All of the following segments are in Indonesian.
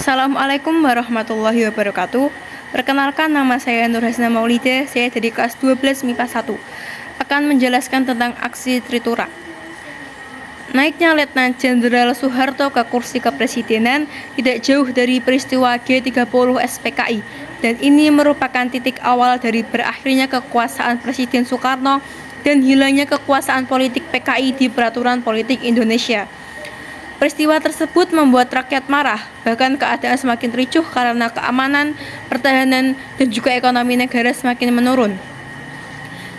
Assalamualaikum warahmatullahi wabarakatuh. Perkenalkan, nama saya Nur Hasna Maulida, saya dari kelas 12 MIPA 1. Akan menjelaskan tentang aksi Tritura. Naiknya Letnan Jenderal Soeharto ke kursi kepresidenan tidak jauh dari peristiwa G30 SPKI, dan ini merupakan titik awal dari berakhirnya kekuasaan Presiden Soekarno dan hilangnya kekuasaan politik PKI di peraturan politik Indonesia. Peristiwa tersebut membuat rakyat marah, bahkan keadaan semakin ricuh karena keamanan, pertahanan, dan juga ekonomi negara semakin menurun.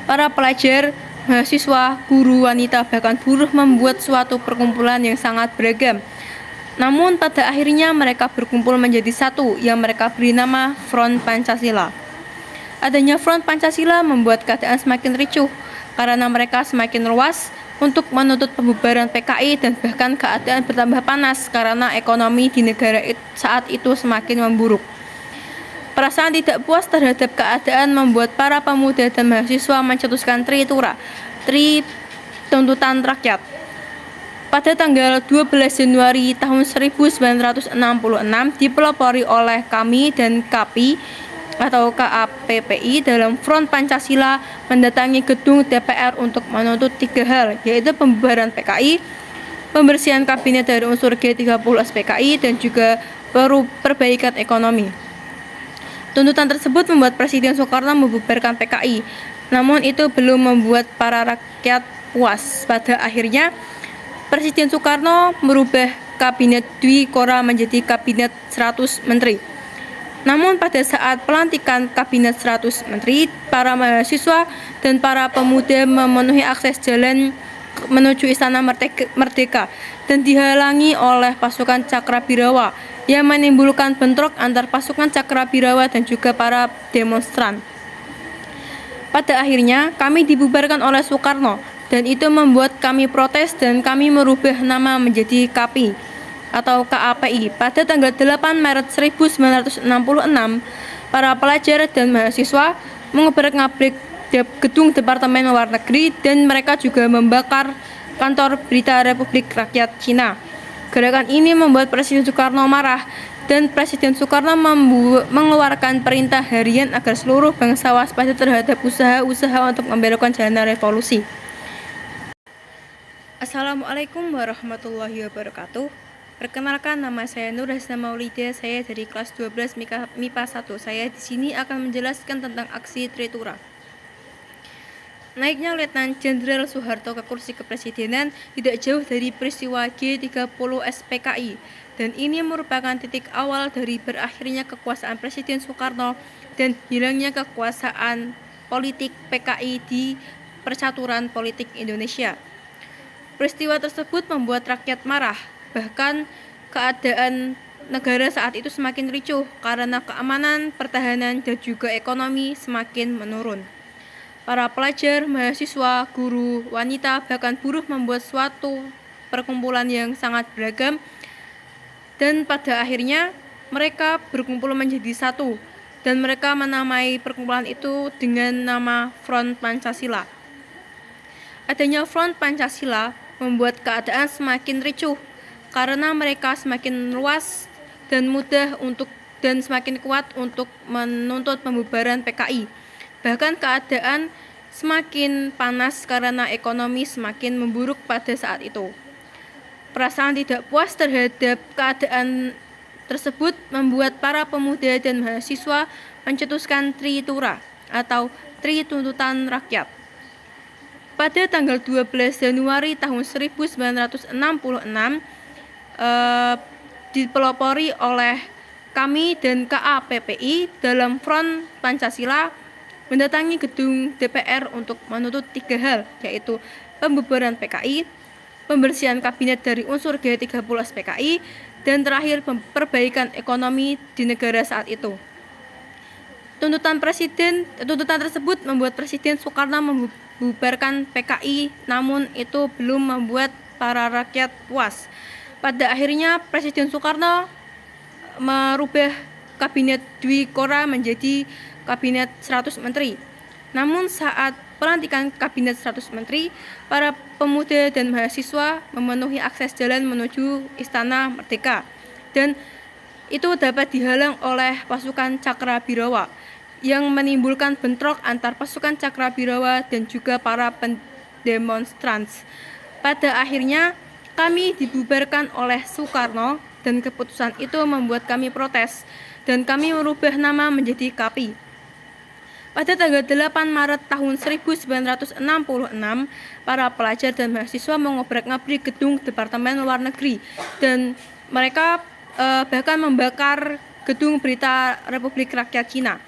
Para pelajar, mahasiswa, guru, wanita, bahkan buruh membuat suatu perkumpulan yang sangat beragam. Namun pada akhirnya mereka berkumpul menjadi satu yang mereka beri nama Front Pancasila. Adanya Front Pancasila membuat keadaan semakin ricuh karena mereka semakin luas untuk menuntut pembubaran PKI, dan bahkan keadaan bertambah panas karena ekonomi di negara saat itu semakin memburuk. Perasaan tidak puas terhadap keadaan membuat para pemuda dan mahasiswa mencetuskan Tritura, Tri Tuntutan Rakyat. Pada tanggal 12 Januari tahun 1966 dipelopori oleh kami dan KAPI atau KAPPI dalam Front Pancasila mendatangi gedung DPR untuk menuntut 3 hal, yaitu pembubaran PKI, pembersihan kabinet dari unsur G30 SPKI, dan juga perbaikan ekonomi. Tuntutan tersebut membuat Presiden Soekarno membubarkan PKI, namun itu belum membuat para rakyat puas. Pada akhirnya Presiden Soekarno merubah Kabinet Dwi Kora menjadi Kabinet 100 Menteri. Namun pada saat pelantikan Kabinet 100 Menteri, para mahasiswa dan para pemuda memenuhi akses jalan menuju Istana Merdeka dan dihalangi oleh pasukan Cakrabirawa yang menimbulkan bentrok antar pasukan Cakrabirawa dan juga para demonstran. Pada akhirnya kami dibubarkan oleh Soekarno, dan itu membuat kami protes dan kami merubah nama menjadi KAPI atau KAPI. Pada tanggal 8 Maret 1966, para pelajar dan mahasiswa mengobrak-ngabrik gedung Departemen Luar Negeri, dan mereka juga membakar kantor berita Republik Rakyat Cina. Gerakan ini membuat Presiden Soekarno marah, dan Presiden Soekarno mengeluarkan perintah harian agar seluruh bangsa waspada terhadap usaha-usaha untuk membelokkan jalan revolusi. Assalamualaikum warahmatullahi wabarakatuh. Perkenalkan, nama saya Nur Hasna Maulida, saya dari kelas 12 MIPA 1. Saya di sini akan menjelaskan tentang aksi Tritura. Naiknya Letnan Jenderal Soeharto ke kursi kepresidenan tidak jauh dari peristiwa G30 SPKI, dan ini merupakan titik awal dari berakhirnya kekuasaan Presiden Soekarno dan hilangnya kekuasaan politik PKI di percaturan politik Indonesia. Peristiwa tersebut membuat rakyat marah, bahkan keadaan negara saat itu semakin ricuh karena keamanan, pertahanan, dan juga ekonomi semakin menurun. Para pelajar, mahasiswa, guru, wanita, bahkan buruh membuat suatu perkumpulan yang sangat beragam, dan pada akhirnya mereka berkumpul menjadi satu, dan mereka menamai perkumpulan itu dengan nama Front Pancasila. Adanya Front Pancasila membuat keadaan semakin ricuh karena mereka semakin luas dan mudah dan semakin kuat untuk menuntut pembubaran PKI. Bahkan keadaan semakin panas karena ekonomi semakin memburuk pada saat itu. Perasaan tidak puas terhadap keadaan tersebut membuat para pemuda dan mahasiswa mencetuskan Tritura atau Tri Tuntutan Rakyat. Pada tanggal 12 Januari tahun 1966 dipelopori oleh kami dan KAPPI dalam Front Pancasila mendatangi gedung DPR untuk menuntut 3 hal, yaitu pembubaran PKI, pembersihan kabinet dari unsur G30 SPKI, dan terakhir perbaikan ekonomi di negara saat itu. Tuntutan tersebut membuat Presiden Soekarno membubarkan PKI, namun itu belum membuat para rakyat puas. Pada akhirnya Presiden Soekarno merubah Kabinet Dwi Kora menjadi Kabinet 100 Menteri. Namun saat pelantikan Kabinet 100 Menteri, para pemuda dan mahasiswa memenuhi akses jalan menuju Istana Merdeka, dan itu dapat dihalang oleh pasukan Cakrabirawa yang menimbulkan bentrok antar pasukan Cakrabirawa dan juga para pendemonstrans. Pada akhirnya kami dibubarkan oleh Soekarno dan keputusan itu membuat kami protes dan kami merubah nama menjadi KAPI. Pada tanggal 8 Maret tahun 1966, para pelajar dan mahasiswa mengobrak-ngabrik gedung Departemen Luar Negeri dan mereka bahkan membakar gedung Berita Republik Rakyat Cina.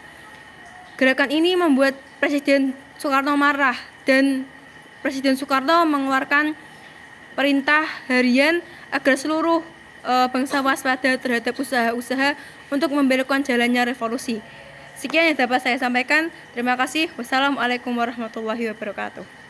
Gerakan ini membuat Presiden Soekarno marah dan Presiden Soekarno mengeluarkan perintah harian agar seluruh bangsa waspada terhadap usaha-usaha untuk membelokkan jalannya revolusi. Sekian yang dapat saya sampaikan. Terima kasih. Wassalamualaikum warahmatullahi wabarakatuh.